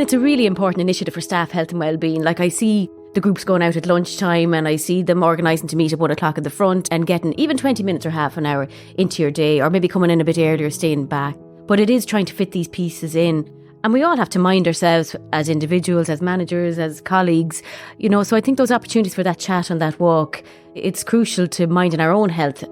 It's a really important initiative for staff health and wellbeing. Like, I see the groups going out at lunchtime and I see them organising to meet at 1 o'clock at the front and getting even 20 minutes or half an hour into your day, or maybe coming in a bit earlier, staying back. But it is trying to fit these pieces in. And we all have to mind ourselves as individuals, as managers, as colleagues, so I think those opportunities for that chat and that walk, it's crucial to minding our own health.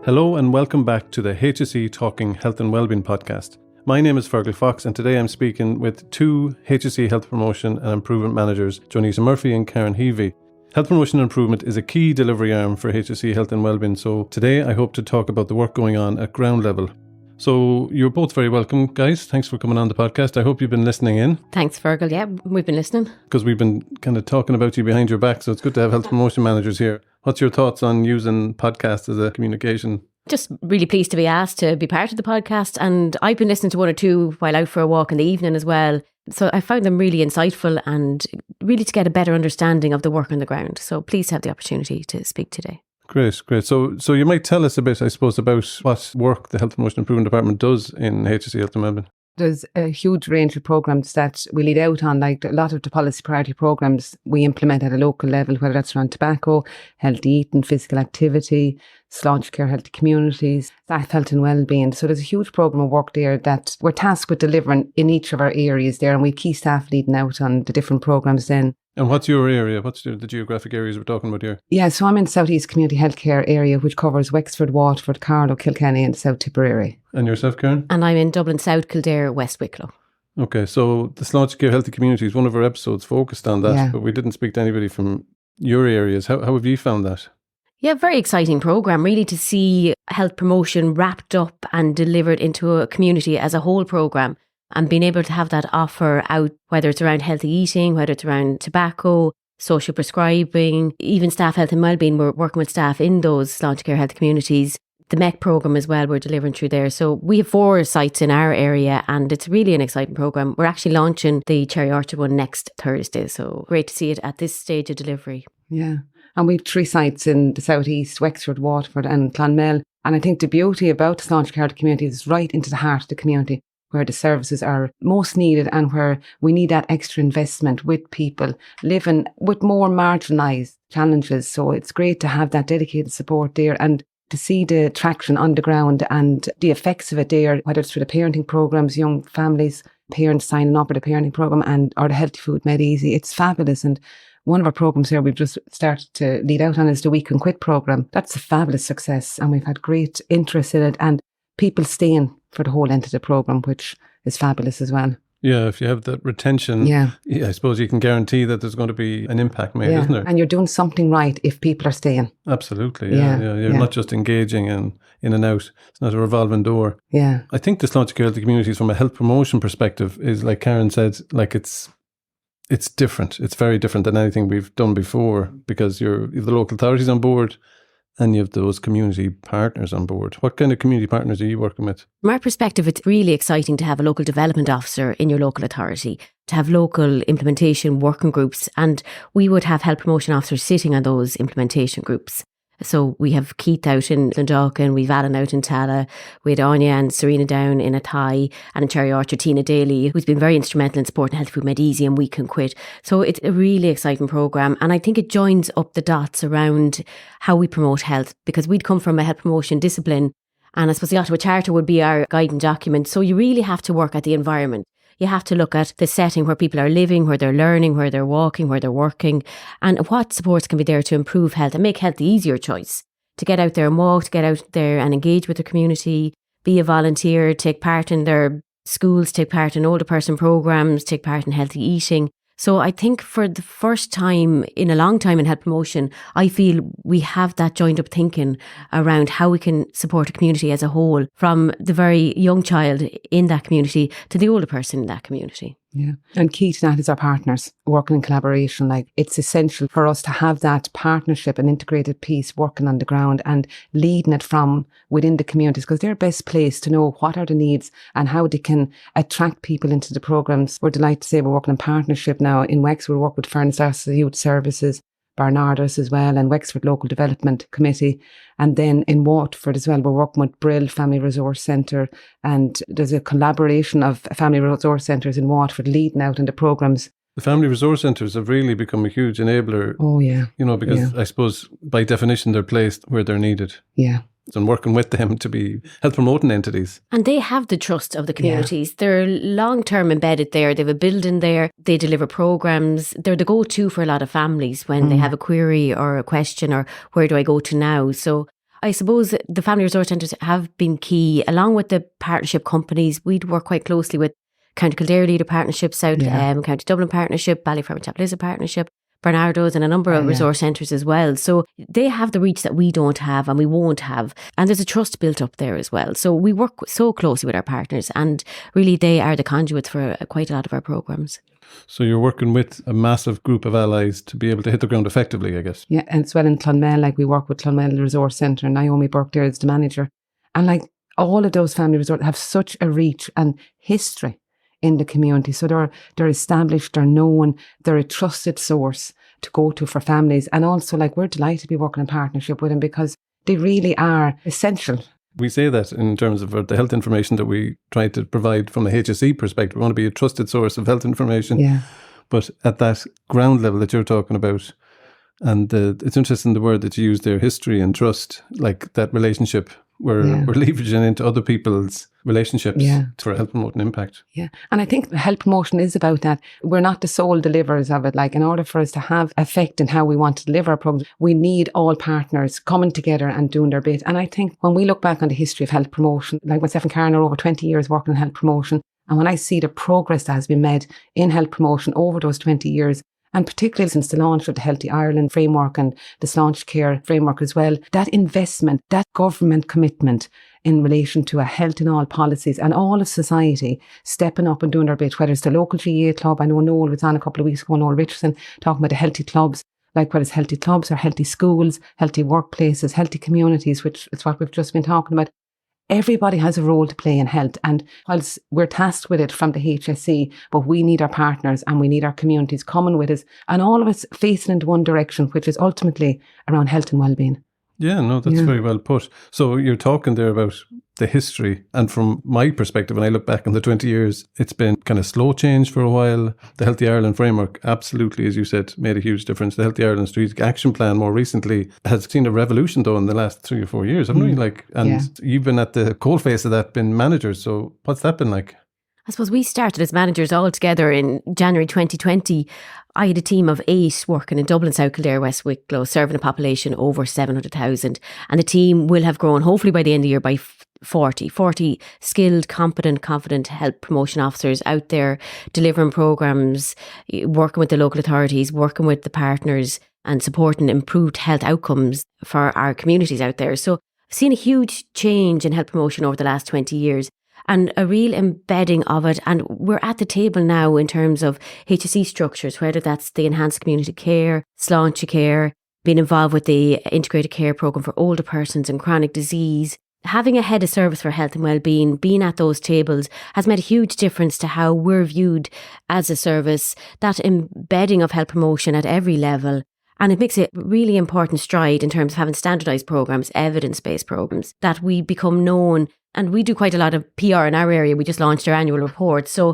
Hello and welcome back to the HSE Talking Health and Wellbeing podcast. My name is Fergal Fox and today I'm speaking with two HSE Health Promotion and Improvement Managers, Joan Ita and Karen Heavey. Health Promotion and Improvement is a key delivery arm for HSE Health and Wellbeing, so today I hope to talk about the work going on at ground level. So you're both very welcome, guys. Thanks for coming on the podcast. I hope you've been listening in. Thanks, Fergal. Yeah, we've been listening. Because we've been kind of talking about you behind your back, so it's good to have health promotion managers here. What's your thoughts on using podcasts as a communication? Just really pleased to be asked to be part of the podcast, and I've been listening to one or two while out for a walk in the evening as well. So I found them really insightful and really to get a better understanding of the work on the ground. So pleased to have the opportunity to speak today. Great. So you might tell us a bit, I suppose, about what work the Health Promotion Improvement Department does in HSE Health and Wellbeing. There's a huge range of programmes that we lead out on, like a lot of the policy priority programmes we implement at a local level, whether that's around tobacco, healthy eating, physical activity, Sláintecare Healthy Communities, staff health and wellbeing. So there's a huge programme of work there that we're tasked with delivering in each of our areas there, and we have key staff leading out on the different programmes then. And what's your area? What's the geographic areas we're talking about here? Yeah, so I'm in South East Community Healthcare area, which covers Wexford, Waterford, Carlow, Kilkenny and South Tipperary. And yourself, Karen? And I'm in Dublin South, Kildare, West Wicklow. Okay, so the Sláintecare Healthy Communities, one of our episodes focused on that, but we didn't speak to anybody from your areas. How have you found that? Yeah, very exciting programme, really, to see health promotion wrapped up and delivered into a community as a whole programme. And being able to have that offer out, whether it's around healthy eating, whether it's around tobacco, social prescribing, even staff health and wellbeing. We're working with staff in those Sláintecare Healthy Communities. The MEC programme as well, we're delivering through there. So we have 4 sites in our area and it's really an exciting programme. We're actually launching the Cherry Orchard one next Thursday. So great to see it at this stage of delivery. Yeah. And we've 3 sites in the South East, Wexford, Waterford and Clonmel. And I think the beauty about the Sláintecare Healthy Communities is right into the heart of the community, where the services are most needed and where we need that extra investment with people living with more marginalised challenges. So it's great to have that dedicated support there and to see the traction on the ground and the effects of it there, whether it's through the parenting programmes, young families, parents signing up for the parenting programme or the Healthy Food Made Easy. It's fabulous. And one of our programmes here we've just started to lead out on is the Week and Quit programme. That's a fabulous success and we've had great interest in it and people staying for the whole end of the programme, which is fabulous as well. Yeah, if you have that retention, I suppose you can guarantee that there's going to be an impact made, isn't there? And you're doing something right if people are staying. Absolutely, You're not just engaging in and out. It's not a revolving door. Yeah. I think the Sláintecare Healthy Communities from a health promotion perspective is, like Karen said, like it's different. It's very different than anything we've done before because you have the local authorities on board and you have those community partners on board. What kind of community partners are you working with? From our perspective, it's really exciting to have a local development officer in your local authority, to have local implementation working groups, and we would have health promotion officers sitting on those implementation groups. So we have Keith out in Dundalkin, we've Alan out in Tala, we had Anya and Serena down in Athy, and in Cherry Orchard, Tina Daly, who's been very instrumental in supporting Healthy Food Made Easy and Week and Quit. So it's a really exciting programme, and I think it joins up the dots around how we promote health, because we'd come from a health promotion discipline, and I suppose the Ottawa Charter would be our guiding document. So you really have to work at the environment. You have to look at the setting where people are living, where they're learning, where they're walking, where they're working, and what supports can be there to improve health and make health the easier choice. To get out there and walk, to get out there and engage with the community, be a volunteer, take part in their schools, take part in older person programmes, take part in healthy eating. So I think for the first time in a long time in health promotion, I feel we have that joined up thinking around how we can support a community as a whole, from the very young child in that community to the older person in that community. Yeah. And key to that is our partners working in collaboration. Like, it's essential for us to have that partnership and integrated piece working on the ground and leading it from within the communities, because they're best placed to know what are the needs and how they can attract people into the programmes. We're delighted to say we're working in partnership now in Wexford. We work with Fergal Fox Youth Services, Barnardos as well, and Wexford Local Development Committee. And then in Waterford as well, we're working with Brill Family Resource Centre, and there's a collaboration of family resource centres in Waterford leading out into programmes. The family resource centres have really become a huge enabler. Oh, yeah. Because I suppose by definition they're placed where they're needed. Yeah. And working with them to be health promoting entities. And they have the trust of the communities. They're long-term embedded there. They have a building there. They deliver programmes. They're the go-to for a lot of families when they have a query or a question or where do I go to now? So I suppose the family resource centres have been key, along with the partnership companies. We'd work quite closely with County Kildare Leader Partnership, County Dublin Partnership, Ballyfermot and Chapelizza Partnership, Barnardos, and a number of resource centres as well. So they have the reach that we don't have and we won't have. And there's a trust built up there as well. So we work so closely with our partners, and really they are the conduits for quite a lot of our programmes. So you're working with a massive group of allies to be able to hit the ground effectively, I guess. Yeah, and as well in Clonmel, like we work with Clonmel Resource Centre, and Naomi Burke there is the manager. And like all of those family resorts have such a reach and history in the community. So they're established, they're known, they're a trusted source to go to for families. And also, like, we're delighted to be working in partnership with them because they really are essential. We say that in terms of the health information that we try to provide from a HSE perspective. We want to be a trusted source of health information. Yeah. But at that ground level that you're talking about, and it's interesting the word that you use there, history and trust, like that relationship. We're leveraging into other people's relationships for a health promoting impact. Yeah. And I think health promotion is about that. We're not the sole deliverers of it. Like, in order for us to have effect in how we want to deliver our programs, we need all partners coming together and doing their bit. And I think when we look back on the history of health promotion, like myself and Karen are over 20 years working in health promotion. And when I see the progress that has been made in health promotion over those 20 years, and particularly since the launch of the Healthy Ireland framework and the Sláintecare framework as well, that investment, that government commitment in relation to a health in all policies and all of society stepping up and doing their bit, whether it's the local GA club. I know Noel was on a couple of weeks ago, Noel Richardson, talking about the healthy clubs, like whether it's healthy clubs or healthy schools, healthy workplaces, healthy communities, which is what we've just been talking about. Everybody has a role to play in health, and whilst we're tasked with it from the HSE, but we need our partners and we need our communities coming with us and all of us facing into one direction, which is ultimately around health and wellbeing. Yeah, no, that's very well put. So you're talking there about the history, and from my perspective, when I look back on the 20 years, it's been kind of slow change for a while. The Healthy Ireland framework, absolutely, as you said, made a huge difference. The Healthy Ireland Strategic Action Plan more recently has seen a revolution though in the last 3 or 4 years, haven't we? You've been at the coalface of that, been managers. So what's that been like? I suppose we started as managers all together in January 2020. I had a team of 8 working in Dublin, South Kildare, West Wicklow, serving a population over 700,000. And the team will have grown, hopefully by the end of the year, by 40 skilled, competent, confident health promotion officers out there delivering programmes, working with the local authorities, working with the partners and supporting improved health outcomes for our communities out there. So I've seen a huge change in health promotion over the last 20 years. And a real embedding of it. And we're at the table now in terms of HSE structures, whether that's the enhanced community care, Sláintecare, being involved with the integrated care programme for older persons and chronic disease. Having a head of service for health and wellbeing, being at those tables has made a huge difference to how we're viewed as a service, that embedding of health promotion at every level. And it makes a really important stride in terms of having standardised programmes, evidence-based programmes, that we become known. And we do quite a lot of PR in our area. We just launched our annual report. So,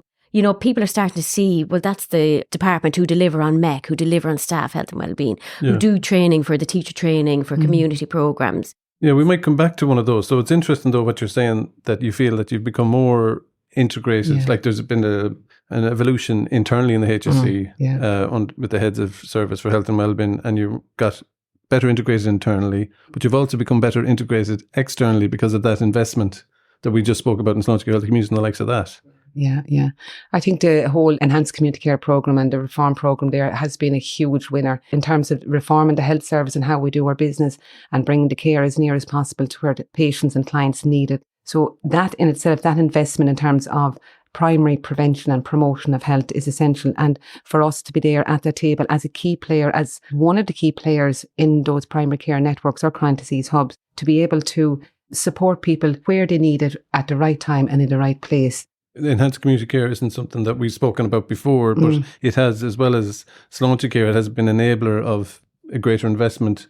people are starting to see, well, that's the department who deliver on MEC, who deliver on staff health and wellbeing, who do training for the teacher training, for community programmes. Yeah, we might come back to one of those. So it's interesting, though, what you're saying, that you feel that you've become more integrated. Yeah. Like there's been an evolution internally in the HSE with the heads of service for health and wellbeing, and you got better integrated internally, but you've also become better integrated externally because of that investment that we just spoke about in Sláintecare Healthy Communities and the likes of that. Yeah. I think the whole enhanced community care programme and the reform programme there has been a huge winner in terms of reforming the health service and how we do our business and bringing the care as near as possible to where the patients and clients need it. So that in itself, that investment in terms of primary prevention and promotion of health is essential. And for us to be there at the table as a key player, as one of the key players in those primary care networks or chronic disease hubs, to be able to support people where they need it at the right time and in the right place. Enhanced community care isn't something that we've spoken about before, but it has, as well as Sláintecare, it has been an enabler of a greater investment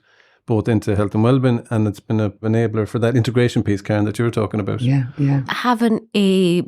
both into health and wellbeing, and it's been an enabler for that integration piece, Karen, that you were talking about. Yeah. Having a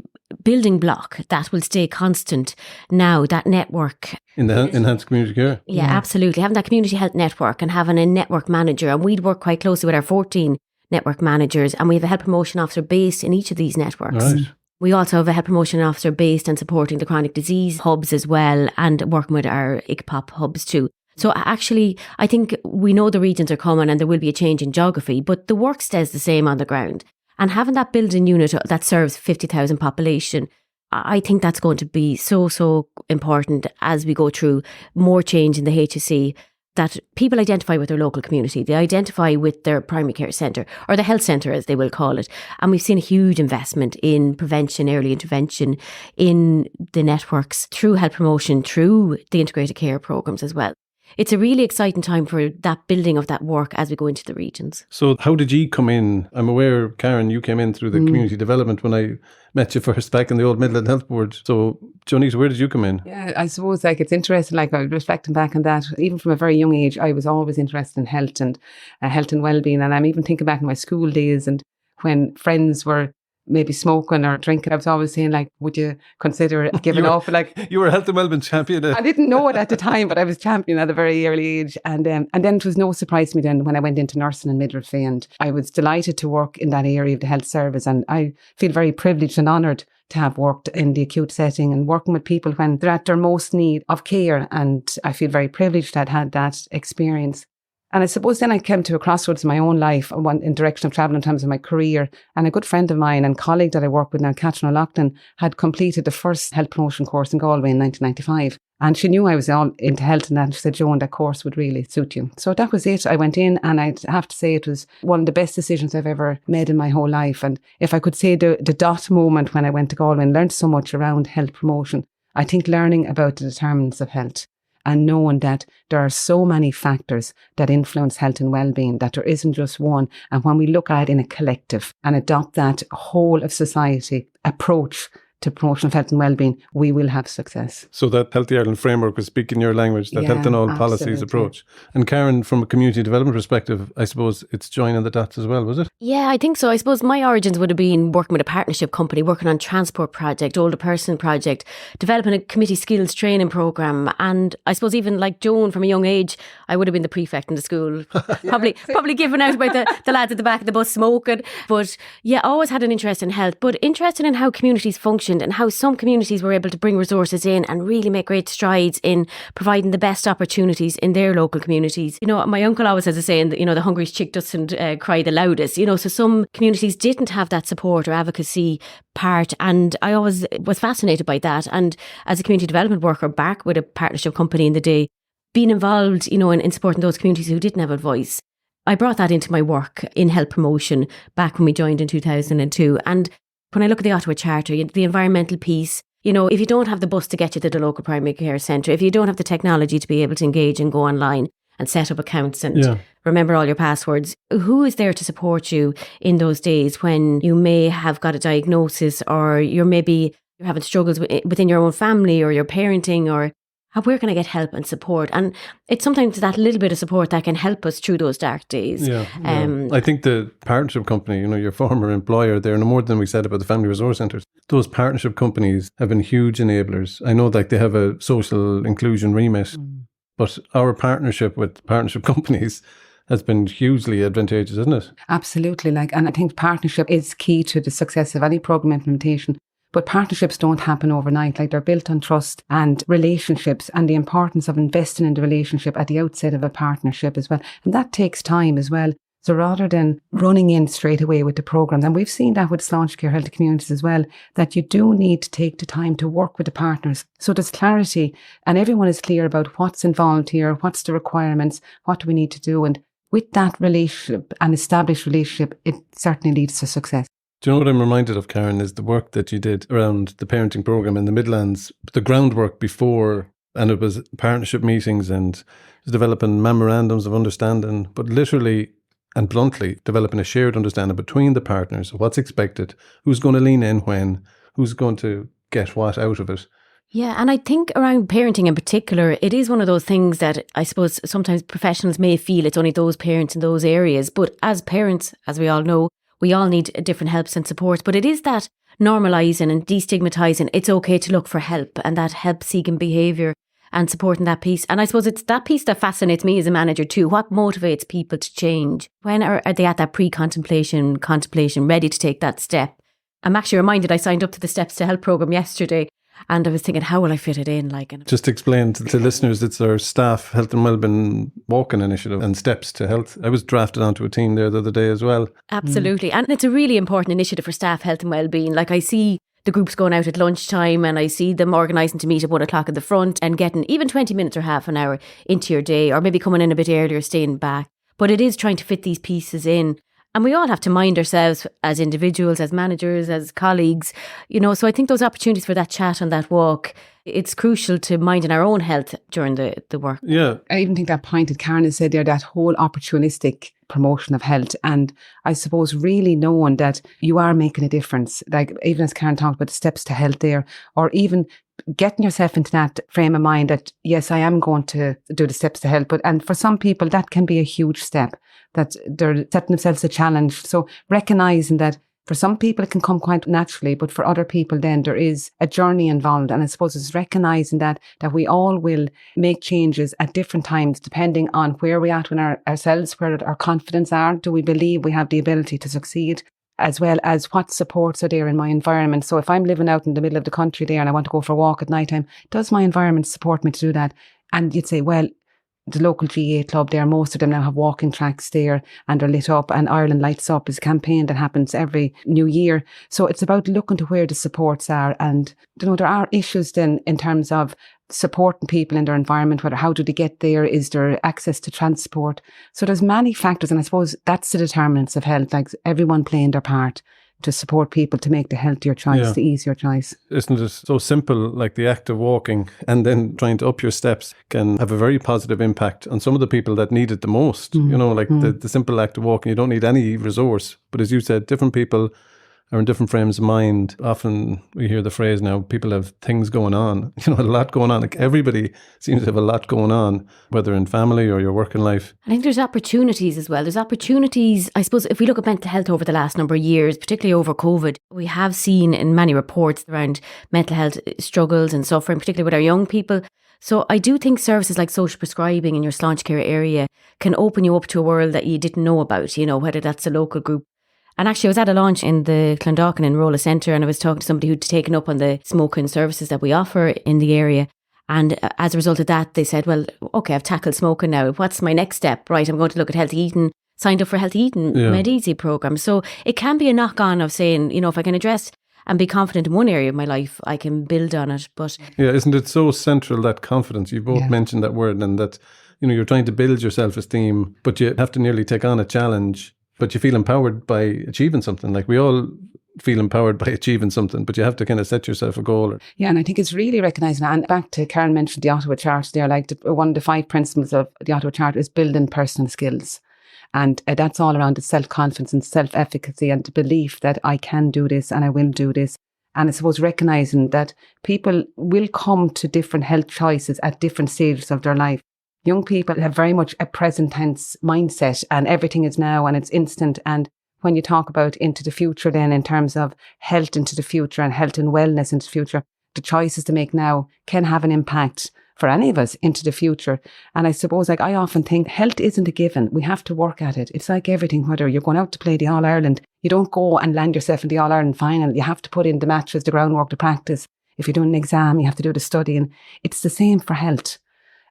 building block that will stay constant now, that network. In the enhanced community care. Yeah, absolutely. Having that community health network and having a network manager, and we'd work quite closely with our 14 network managers, and we have a health promotion officer based in each of these networks. Right. We also have a health promotion officer based and supporting the chronic disease hubs as well, and working with our ICPOP hubs too. So actually, I think we know the regions are coming and there will be a change in geography, but the work stays the same on the ground. And having that building unit that serves 50,000 population, I think that's going to be so important as we go through more change in the HSE, that people identify with their local community. They identify with their primary care centre, or the health centre as they will call it. And we've seen a huge investment in prevention, early intervention, in the networks, through health promotion, through the integrated care programmes as well. It's a really exciting time for that building of that work as we go into the regions. So how did you come in? I'm aware, Karen, you came in through the community development when I met you first back in the old Midland Health Board. So, Joan Ita, where did you come in? Yeah, I suppose it's interesting, I was reflecting back on that. Even from a very young age, I was always interested in health and well-being. And I'm even thinking back in my school days, and when friends were maybe smoking or drinking, I was always saying, would you consider giving up? You were a health and wellbeing champion. I didn't know it at the time, but I was champion at a very early age. And then it was no surprise to me then when I went into nursing and midwifery, and I was delighted to work in that area of the health service. And I feel very privileged and honoured to have worked in the acute setting and working with people when they're at their most need of care. And I feel very privileged to have had that experience. And I suppose then I came to a crossroads in my own life, in direction of travel in terms of my career. And a good friend of mine and colleague that I work with now, Catherine O'Loughlin, had completed the first health promotion course in Galway in 1995. And she knew I was all into health, and that she said, Joan, that course would really suit you. So that was it. I went in, and I'd have to say it was one of the best decisions I've ever made in my whole life. And if I could say the dot moment when I went to Galway and learned so much around health promotion, I think learning about the determinants of health, and knowing that there are so many factors that influence health and well-being, that there isn't just one. And when we look at it in a collective and adopt that whole of society approach to promotion of health and well-being, we will have success. So that Healthy Ireland framework was speaking your language, that health in all policies approach. And Karen, from a community development perspective, I suppose it's joining the dots as well, was it? Yeah, I think so. I suppose my origins would have been working with a partnership company, working on transport project, older person project, developing a committee skills training programme. And I suppose even like Joan, from a young age, I would have been the prefect in the school, probably given out by the lads at the back of the bus smoking. But yeah, always had an interest in health, but interested in how communities function and how some communities were able to bring resources in and really make great strides in providing the best opportunities in their local communities. You know, my uncle always has a saying that, the hungriest chick doesn't cry the loudest. So some communities didn't have that support or advocacy part, and I always was fascinated by that. And as a community development worker back with a partnership company in the day, being involved, in supporting those communities who didn't have a voice, I brought that into my work in health promotion back when we joined in 2002. And when I look at the Ottawa Charter, the environmental piece, if you don't have the bus to get you to the local primary care centre, if you don't have the technology to be able to engage and go online and set up accounts and remember all your passwords, who is there to support you in those days when you may have got a diagnosis, or you're having struggles within your own family, or your parenting, or where can I get help and support? And it's sometimes that little bit of support that can help us through those dark days. I think the partnership company, your former employer there, no more than we said about the family resource centres, those partnership companies have been huge enablers. I know that they have a social inclusion remit, but our partnership with partnership companies has been hugely advantageous, isn't it? Absolutely. And I think partnership is key to the success of any programme implementation. But partnerships don't happen overnight. They're built on trust and relationships, and the importance of investing in the relationship at the outset of a partnership as well. And that takes time as well. So rather than running in straight away with the programme, and we've seen that with Sláintecare Healthy Communities as well, that you do need to take the time to work with the partners. So there's clarity and everyone is clear about what's involved here, what's the requirements, what do we need to do. And with that relationship, an established relationship, it certainly leads to success. Do you know what I'm reminded of, Karen, is the work that you did around the parenting programme in the Midlands, the groundwork before, and it was partnership meetings and developing memorandums of understanding, but literally and bluntly developing a shared understanding between the partners of what's expected, who's going to lean in when, who's going to get what out of it. Yeah, and I think around parenting in particular, it is one of those things that I suppose sometimes professionals may feel it's only those parents in those areas. But as parents, as we all know, we all need different helps and supports. But it is that normalising and destigmatising, it's okay to look for help and that help-seeking behaviour and supporting that piece. And I suppose it's that piece that fascinates me as a manager too. What motivates people to change? When are they at that contemplation, ready to take that step? I'm actually reminded I signed up to the Steps to Health programme yesterday. And I was thinking, how will I fit it in? Just to explain to listeners, it's our staff health and wellbeing walking initiative and Steps to Health. I was drafted onto a team there the other day as well. Absolutely. And it's a really important initiative for staff health and wellbeing. Like I see the groups going out at lunchtime and I see them organising to meet at 1 o'clock at the front and getting even 20 minutes or half an hour into your day, or maybe coming in a bit earlier, staying back. But it is trying to fit these pieces in. And we all have to mind ourselves as individuals, as managers, as colleagues, so I think those opportunities for that chat and that walk, it's crucial to minding our own health during the work. Yeah. I even think that point that Karen has said there, that whole opportunistic promotion of health. And I suppose really knowing that you are making a difference, like even as Karen talked about the Steps to Health there, or even getting yourself into that frame of mind that, yes, I am going to do the Steps to Health. And for some people, that can be a huge step, that they're setting themselves a challenge. So recognising that for some people, it can come quite naturally, but for other people, then there is a journey involved. And I suppose it's recognising that we all will make changes at different times, depending on where we are at ourselves, where our confidence are. Do we believe we have the ability to succeed? As well as what supports are there in my environment. So if I'm living out in the middle of the country there and I want to go for a walk at night time, does my environment support me to do that? And you'd say, well, the local GA club there, most of them now have walking tracks there and are lit up, and Ireland Lights Up is a campaign that happens every new year. So it's about looking to where the supports are. And there are issues then in terms of supporting people in their environment, whether how do they get there, is there access to transport? So there's many factors, and I suppose that's the determinants of health, like everyone playing their part to support people to make the healthier choice, the easier choice. Isn't it so simple, like the act of walking and then trying to up your steps can have a very positive impact on some of the people that need it the most. The simple act of walking, you don't need any resource. But as you said, different people are in different frames of mind. Often we hear the phrase now, people have things going on, a lot going on. Like everybody seems to have a lot going on, whether in family or your working life. I think there's opportunities as well. There's opportunities, I suppose, if we look at mental health over the last number of years, particularly over COVID, we have seen in many reports around mental health struggles and suffering, particularly with our young people. So I do think services like social prescribing in your Sláintecare area can open you up to a world that you didn't know about, whether that's a local group. And actually, I was at a launch in the Clondalkin in Rolla Centre, and I was talking to somebody who'd taken up on the smoking services that we offer in the area. And as a result of that, they said, well, okay, I've tackled smoking now. What's my next step? Right, I'm going to look at healthy eating, signed up for healthy eating, MedEasy programme. So it can be a knock-on of saying, if I can address and be confident in one area of my life, I can build on it. But yeah, isn't it so central, that confidence? You both mentioned that word, and that, you're trying to build your self-esteem, but you have to nearly take on a challenge. But you feel empowered by achieving something. Like we all feel empowered by achieving something, but you have to kind of set yourself a goal. Yeah, and I think it's really recognising that. And back to Karen mentioned the Ottawa Charter there, like one of the 5 principles of the Ottawa Charter is building personal skills. And that's all around the self-confidence and self-efficacy and the belief that I can do this and I will do this. And I suppose recognising that people will come to different health choices at different stages of their life. Young people have very much a present tense mindset, and everything is now and it's instant. And when you talk about into the future, then in terms of health into the future and health and wellness into the future, the choices to make now can have an impact for any of us into the future. And I suppose, I often think health isn't a given. We have to work at it. It's like everything, whether you're going out to play the All-Ireland, you don't go and land yourself in the All-Ireland final. You have to put in the matches, the groundwork, the practice. If you're doing an exam, you have to do the studying. It's the same for health.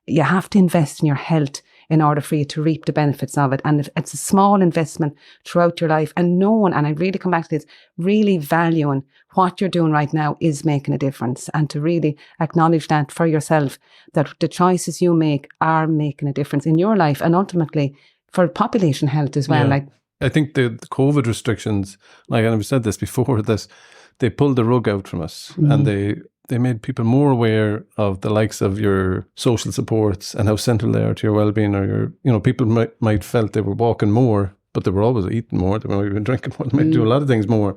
You have to invest in your health in order for you to reap the benefits of it. And it's a small investment throughout your life. And knowing, and I really come back to this, really valuing what you're doing right now is making a difference. And to really acknowledge that for yourself, that the choices you make are making a difference in your life and ultimately for population health as well. Yeah. I think the COVID restrictions, and I've said this before, that they pulled the rug out from us and they made people more aware of the likes of your social supports and how central they are to your well-being, or your, people might felt they were walking more, but they were always eating more, they might have been drinking more, they might do a lot of things more,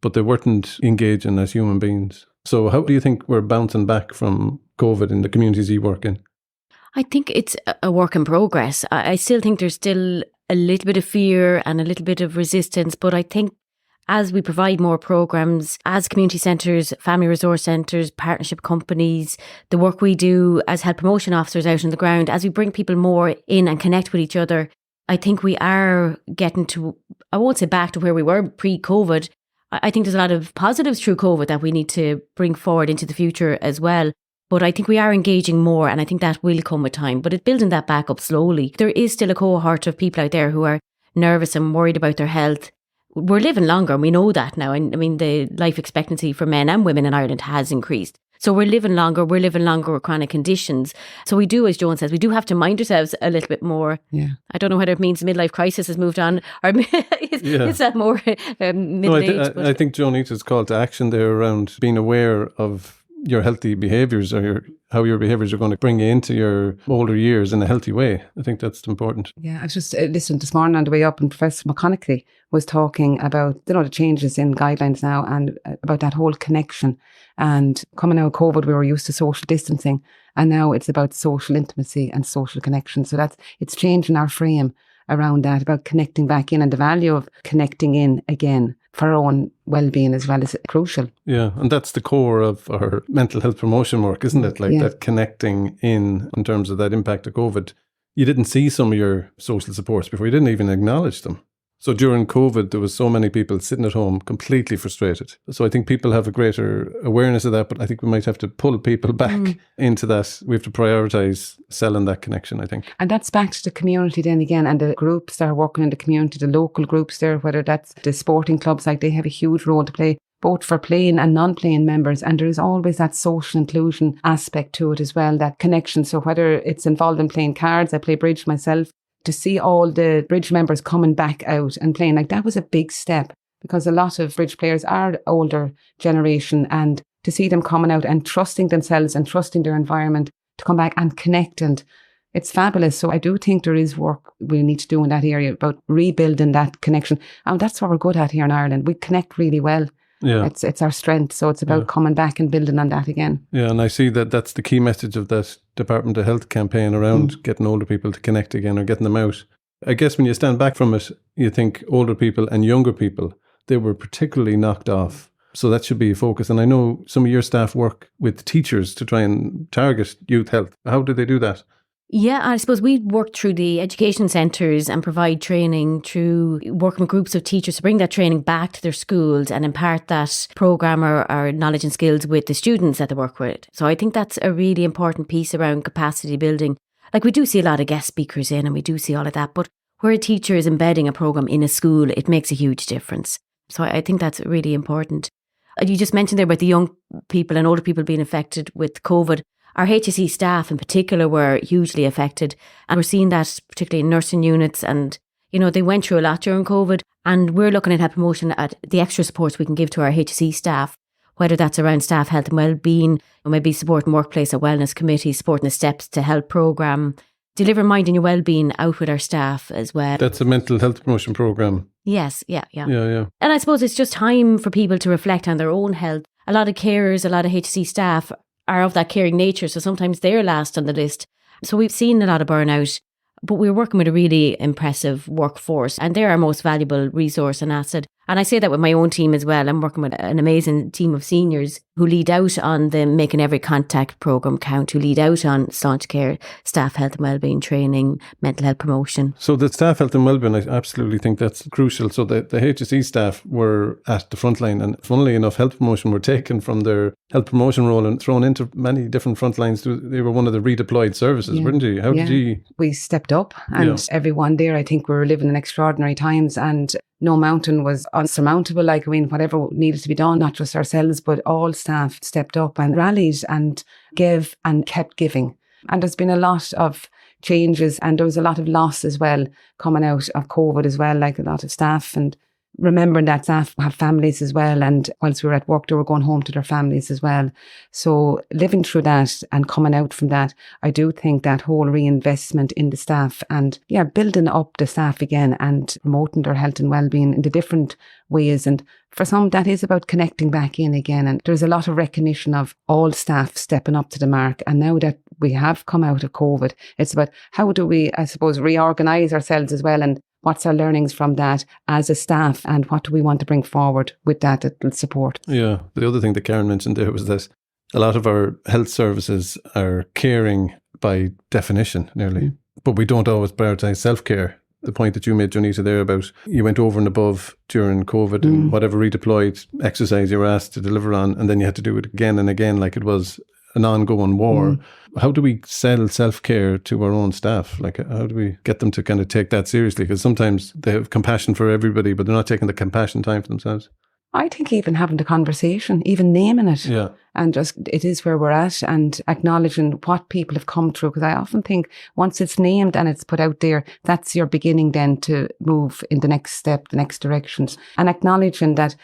but they weren't engaging as human beings. So how do you think we're bouncing back from COVID in the communities you work in? I think it's a work in progress. I still think there's still a little bit of fear and a little bit of resistance, but I think as we provide more programs, as community centres, family resource centres, partnership companies, the work we do as health promotion officers out on the ground, as we bring people more in and connect with each other, I think we are getting to, I won't say back to where we were pre-COVID. I think there's a lot of positives through COVID that we need to bring forward into the future as well. But I think we are engaging more, and I think that will come with time. But it's building that back up slowly. There is still a cohort of people out there who are nervous and worried about their health. We're living longer, and we know that now. And I mean, the life expectancy for men and women in Ireland has increased. So we're living longer with chronic conditions. So we do, as Joan says, we do have to mind ourselves a little bit more. Yeah. I don't know whether it means midlife crisis has moved on, or is that more middle age? I think Joan Ita's call to action there around being aware of your healthy behaviours, or how your behaviours are going to bring you into your older years in a healthy way. I think that's important. Yeah, I was just listening this morning on the way up, and Professor McConaughey was talking about the changes in guidelines now, and about that whole connection. And coming out of COVID, we were used to social distancing, and now it's about social intimacy and social connection. So it's changing our frame around that, about connecting back in, and the value of connecting in again for our own well-being as well is crucial. Yeah, and that's the core of our mental health promotion work, isn't it? That connecting in terms of that impact of COVID. You didn't see some of your social supports before, you didn't even acknowledge them. So during COVID, there was so many people sitting at home completely frustrated. So I think people have a greater awareness of that, but I think we might have to pull people back into that. We have to prioritise selling that connection, I think. And that's back to the community then again, and the groups that are working in the community, the local groups there, whether that's the sporting clubs, they have a huge role to play, both for playing and non-playing members. And there is always that social inclusion aspect to it as well, that connection. So whether it's involved in playing cards, I play bridge myself, to see all the bridge members coming back out and playing, that was a big step, because a lot of bridge players are older generation, and to see them coming out and trusting themselves and trusting their environment to come back and connect, and it's fabulous. So I do think there is work we need to do in that area about rebuilding that connection, and that's what we're good at here in Ireland. We connect really well. Yeah, it's our strength. So it's about coming back and building on that again. Yeah, and I see that that's the key message of that Department of Health campaign around getting older people to connect again, or getting them out. I guess when you stand back from it, you think older people and younger people, they were particularly knocked off. So that should be a focus. And I know some of your staff work with teachers to try and target youth health. How do they do that? Yeah, I suppose we work through the education centres and provide training through working with groups of teachers to bring that training back to their schools and impart that programme or knowledge and skills with the students that they work with. So I think that's a really important piece around capacity building. We do see a lot of guest speakers in, and we do see all of that, but where a teacher is embedding a programme in a school, it makes a huge difference. So I think that's really important. You just mentioned there about the young people and older people being affected with COVID. Our HSE staff in particular were hugely affected, and we're seeing that particularly in nursing units, and they went through a lot during COVID, and we're looking at health promotion at the extra supports we can give to our HSE staff, whether that's around staff health and wellbeing, or maybe supporting workplace or wellness committees, supporting the Steps to Health programme, delivering mind and your wellbeing out with our staff as well. That's a mental health promotion programme. Yes, yeah. Yeah. And I suppose it's just time for people to reflect on their own health. A lot of carers, a lot of HSE staff are of that caring nature, so sometimes they're last on the list. So we've seen a lot of burnout, but we're working with a really impressive workforce, and they're our most valuable resource and asset. And I say that with my own team as well. I'm working with an amazing team of seniors who lead out on the Making Every Contact programme count, who lead out on Sláintecare staff health and wellbeing training, mental health promotion. So the staff health and wellbeing, I absolutely think that's crucial. So the HSE staff were at the front line, and funnily enough, health promotion were taken from their health promotion role and thrown into many different front lines. They were one of the redeployed services, weren't you? How did you? We stepped up, and everyone there, I think we were living in extraordinary times, and no mountain was unsurmountable. Whatever needed to be done, not just ourselves, but all staff stepped up and rallied and gave and kept giving. And there's been a lot of changes, and there was a lot of loss as well coming out of COVID as well, a lot of staff and remembering that staff have families as well, and whilst we were at work they were going home to their families as well. So living through that and coming out from that, I do think that whole reinvestment in the staff and building up the staff again and promoting their health and wellbeing in the different ways, and for some that is about connecting back in again, and there's a lot of recognition of all staff stepping up to the mark. And now that we have come out of COVID, it's about how do we, I suppose, reorganise ourselves as well, and what's our learnings from that as a staff, and what do we want to bring forward with that will support. Yeah. The other thing that Karen mentioned there was that a lot of our health services are caring by definition nearly, but we don't always prioritise self-care. The point that you made, Joan Ita, there about you went over and above during COVID and whatever redeployed exercise you were asked to deliver on, and then you had to do it again and again like it was an ongoing war. How do we sell self-care to our own staff? Like, how do we get them to kind of take that seriously? Because sometimes they have compassion for everybody, but they're not taking the compassion time for themselves. I think even having the conversation, even naming it, and just it is where we're at, and acknowledging what people have come through. Because I often think once it's named and it's put out there, that's your beginning then to move in the next step, the next directions, and acknowledging that,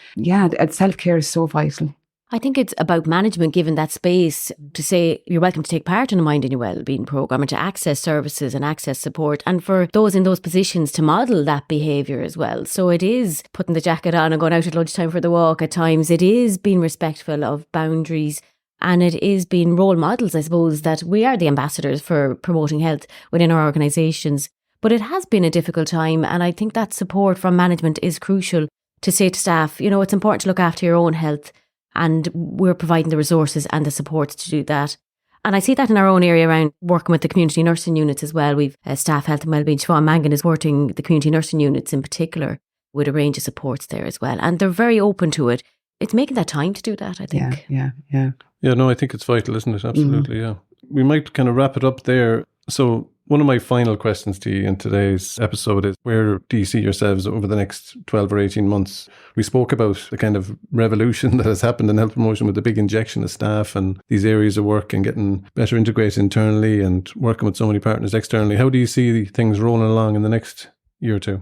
self-care is so vital. I think it's about management giving that space to say you're welcome to take part in a Mind in Your Wellbeing programme and to access services and access support, and for those in those positions to model that behaviour as well. So it is putting the jacket on and going out at lunchtime for the walk at times. It is being respectful of boundaries, and it is being role models, I suppose, that we are the ambassadors for promoting health within our organisations. But it has been a difficult time, and I think that support from management is crucial to say to staff, it's important to look after your own health. And we're providing the resources and the supports to do that. And I see that in our own area around working with the community nursing units as well. We've staff health and wellbeing. Siobhan Mangan is supporting the community nursing units in particular with a range of supports there as well. And they're very open to it. It's making that time to do that, I think. Yeah, no, I think it's vital, isn't it? Absolutely, yeah. We might kind of wrap it up there. So one of my final questions to you in today's episode is, where do you see yourselves over the next 12 or 18 months? We spoke about the kind of revolution that has happened in health promotion with the big injection of staff and these areas of work and getting better integrated internally and working with so many partners externally. How do you see things rolling along in the next year or two?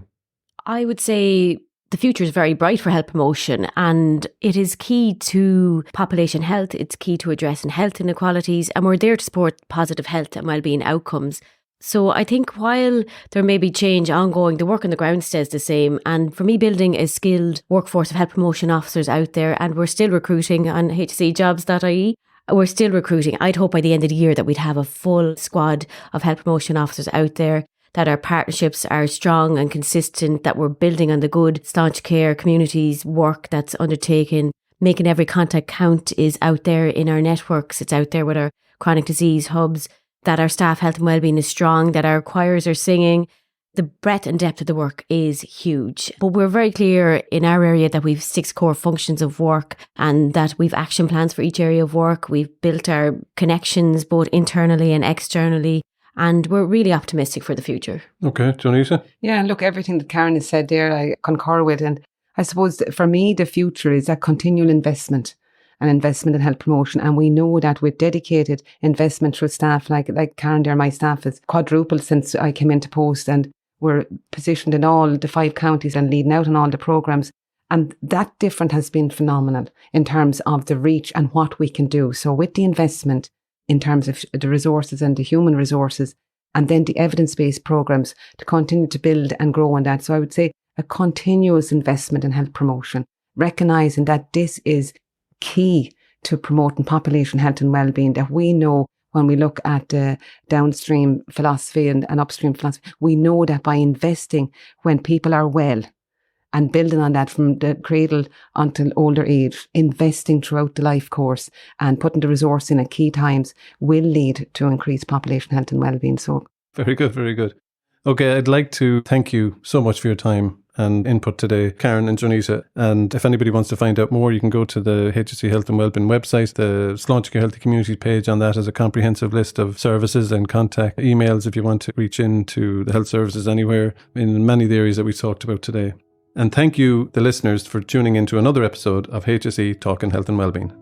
I would say the future is very bright for health promotion, and it is key to population health. It's key to addressing health inequalities, and we're there to support positive health and wellbeing outcomes. So I think while there may be change ongoing, the work on the ground stays the same. And for me, building a skilled workforce of health promotion officers out there, and we're still recruiting on hsejobs.ie. We're still recruiting. I'd hope by the end of the year that we'd have a full squad of health promotion officers out there, that our partnerships are strong and consistent, that we're building on the good Sláintecare Communities work that's undertaken. Making every contact count is out there in our networks. It's out there with our chronic disease hubs, that our staff health and wellbeing is strong, that our choirs are singing. The breadth and depth of the work is huge. But we're very clear in our area that we've 6 core functions of work and that we've action plans for each area of work. We've built our connections both internally and externally, and we're really optimistic for the future. Okay, Joan Ita? Yeah, look, everything that Karen has said there, I concur with. And I suppose for me, the future is that continual investment and investment in health promotion. And we know that with dedicated investment through staff, like Karen there, my staff has quadrupled since I came into post, and we're positioned in all the 5 counties and leading out on all the programmes. And that difference has been phenomenal in terms of the reach and what we can do. So with the investment in terms of the resources and the human resources, and then the evidence-based programmes to continue to build and grow on that. So I would say a continuous investment in health promotion, recognising that this is key to promoting population health and wellbeing, that we know when we look at downstream philosophy and upstream philosophy, we know that by investing when people are well and building on that from the cradle until older age, investing throughout the life course and putting the resource in at key times will lead to increased population health and wellbeing. So very good, very good. Okay, I'd like to thank you so much for your time and input today, Karen and Joan Ita. And if anybody wants to find out more, you can go to the HSE Health and Wellbeing website. The Sláintecare Healthy Communities page on that has a comprehensive list of services and contact emails if you want to reach into the health services anywhere in many of the areas that we talked about today. And thank you, the listeners, for tuning into another episode of HSE Talking Health and Wellbeing.